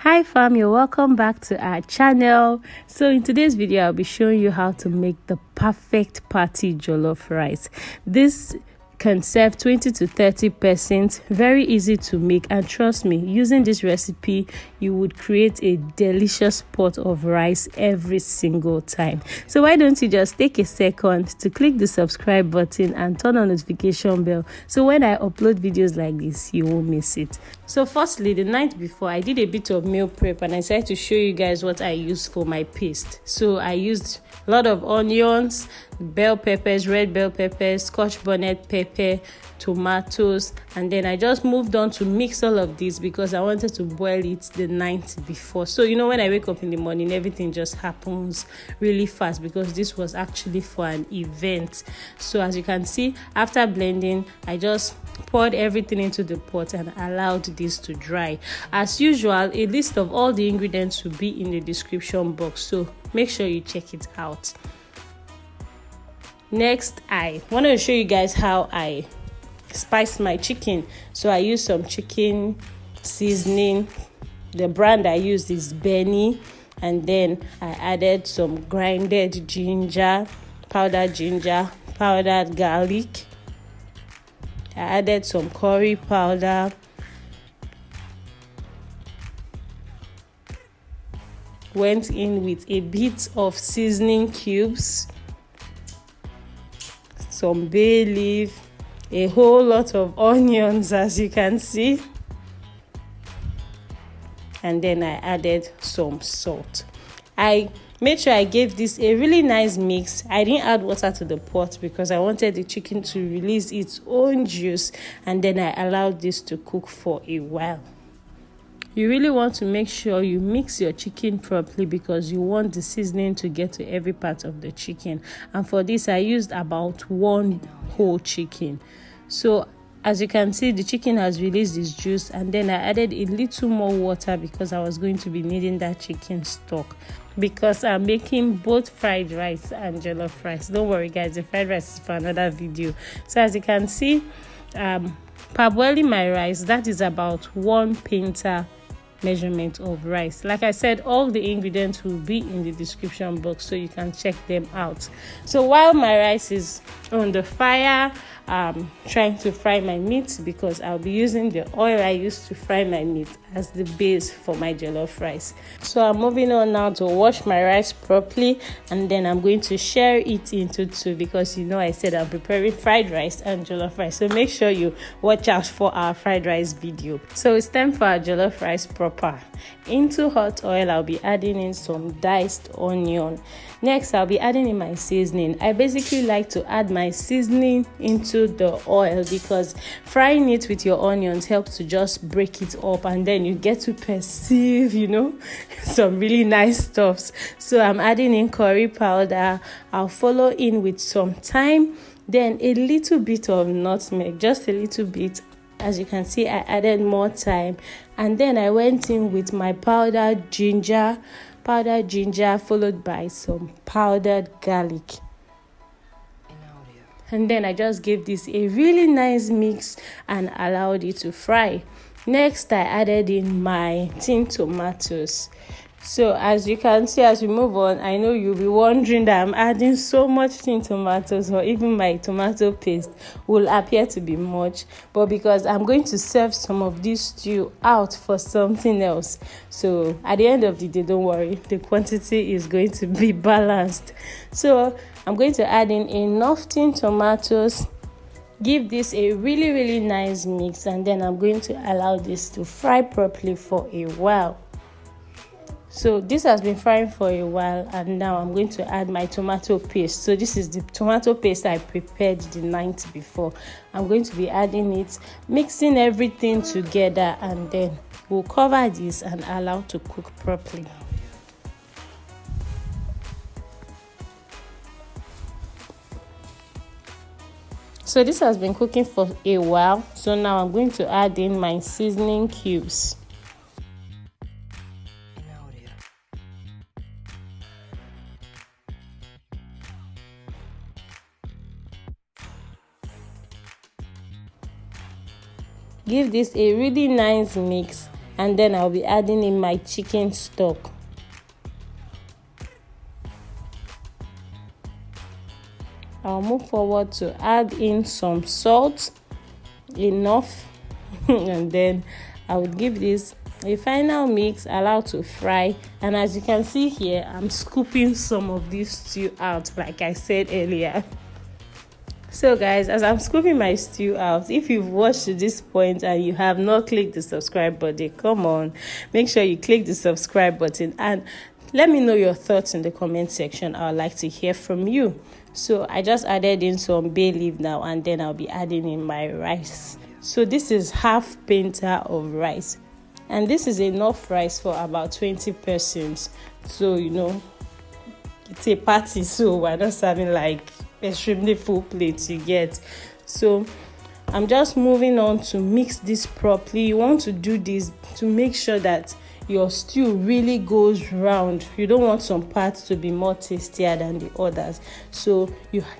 Hi fam, you're welcome back to our channel. So in today's video I'll be showing you how to make the perfect party jollof rice. This can serve 20 to 30 persons. Very easy to make, and trust me, using this recipe you would create a delicious pot of rice every single time. So why don't you just take a second to click the subscribe button and turn on notification bell, so when I upload videos like this you won't miss it. So firstly, the night before I did a bit of meal prep and I decided to show you guys what I used for my paste. So I used a lot of onions, bell peppers, red bell peppers, scotch bonnet pepper, tomatoes, and then I just moved on to mix all of this because I wanted to boil it the night before. So you know, when I wake up in the morning, everything just happens really fast because this was actually for an event. So as you can see, after blending, I just poured everything into the pot and allowed this to dry. As usual, a list of all the ingredients will be in the description box, so make sure you check it out. Next, I wanted to show you guys how I spice my chicken. So I used some chicken seasoning. The brand I used is Benny, and then I added some grinded ginger, powdered garlic. I added some curry powder, went in with a bit of seasoning cubes, some bay leaf, a whole lot of onions as you can see, and then I added some salt. I made sure I gave this a really nice mix. I didn't add water to the pot because I wanted the chicken to release its own juice, and then I allowed this to cook for a while. You really want to make sure you mix your chicken properly because you want the seasoning to get to every part of the chicken. And for this, I used about one whole chicken. So as you can see, the chicken has released its juice, and then I added a little more water because I was going to be needing that chicken stock because I'm making both fried rice and jollof rice. Don't worry guys, the fried rice is for another video. So as you can see, parboiling my rice, that is about 1 pinta measurement of rice. Like I said, all the ingredients will be in the description box so you can check them out. So while my rice is on the fire, trying to fry my meat because I'll be using the oil I used to fry my meat as the base for my jollof rice. So I'm moving on now to wash my rice properly, and then I'm going to share it into two because you know I said I'm preparing fried rice and jollof rice, so make sure you watch out for our fried rice video. So it's time for our jollof rice proper. Into hot oil I'll be adding in some diced onion. Next I'll be adding in my seasoning. I basically like to add my seasoning into the oil because frying it with your onions helps to just break it up, and then you get to perceive, you know, some really nice stuffs. So I'm adding in curry powder. I'll follow in with some thyme, then a little bit of nutmeg, just a little bit. As you can see, I added more thyme, and then I went in with my powdered ginger, followed by some powdered garlic. And then I just gave this a really nice mix and allowed it to fry. Next, I added in my tinned tomatoes. So as you can see, as we move on, I know you'll be wondering that I'm adding so much tinned tomatoes, or even my tomato paste will appear to be much, but because I'm going to serve some of this stew out for something else, so at the end of the day, don't worry, the quantity is going to be balanced. So I'm going to add in enough tinned tomatoes, give this a really nice mix, and then I'm going to allow this to fry properly for a while. So this has been frying for a while, and now I'm going to add my tomato paste. So this is the tomato paste I prepared the night before. I'm going to be adding it, mixing everything together, and then we'll cover this and allow to cook properly. So this has been cooking for a while. So now I'm going to add in my seasoning cubes. Give this a really nice mix, and then I'll be adding in my chicken stock. I'll move forward to add in some salt, enough, and then I would give this a final mix, allow to fry. And as you can see here, I'm scooping some of this stew out, like I said earlier. So guys, as I'm scooping my stew out, if you've watched to this point and you have not clicked the subscribe button, come on, make sure you click the subscribe button and let me know your thoughts in the comment section. I would like to hear from you. So I just added in some bay leaf now, and then I'll be adding in my rice. So this is half pinta of rice, and this is enough rice for about 20 persons. So it's a party, so we're not serving like extremely full plates, you get. So I'm just moving on to mix this properly. You want to do this to make sure that your stew really goes round. You don't want some parts to be more tastier than the others. So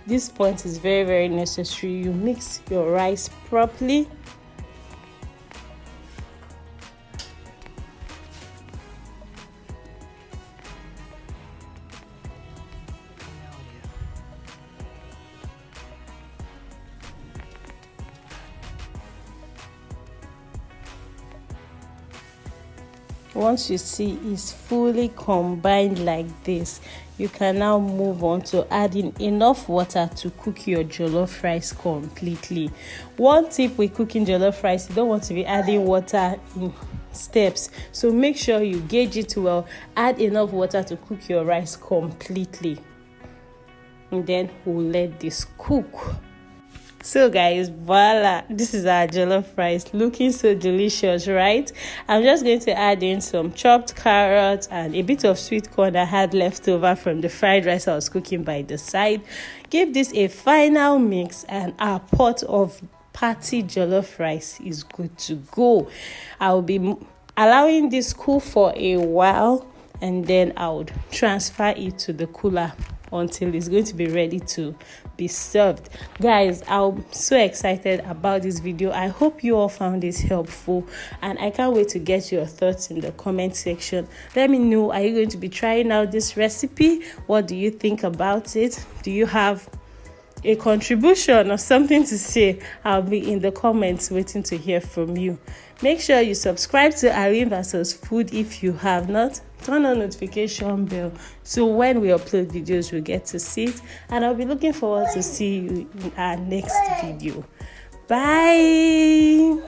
this point is very, very necessary. You mix your rice properly. Once you see it's fully combined like this, you can now move on to adding enough water to cook your jollof rice completely. One tip with cooking jollof rice, you don't want to be adding water in steps, so make sure you gauge it well. Add enough water to cook your rice completely, and then we'll let this cook. So guys, voila, this is our jollof rice, looking so delicious, right? I'm just going to add in some chopped carrots and a bit of sweet corn I had left over from the fried rice I was cooking by the side. Give this a final mix and our pot of party jollof rice is good to go. I'll be allowing this cool for a while, and then I would transfer it to the cooler until it's going to be ready to be served. Guys, I'm so excited about this video. I hope you all found this helpful, and I can't wait to get your thoughts in the comment section. Let me know, are you going to be trying out this recipe? What do you think about it? Do you have a contribution or something to say? I'll be in the comments waiting to hear from you. Make sure you subscribe to Aline vs Food if you have not. Turn on notification bell so when we upload videos you'll get to see it, and I'll be looking forward to see you in our next video. Bye.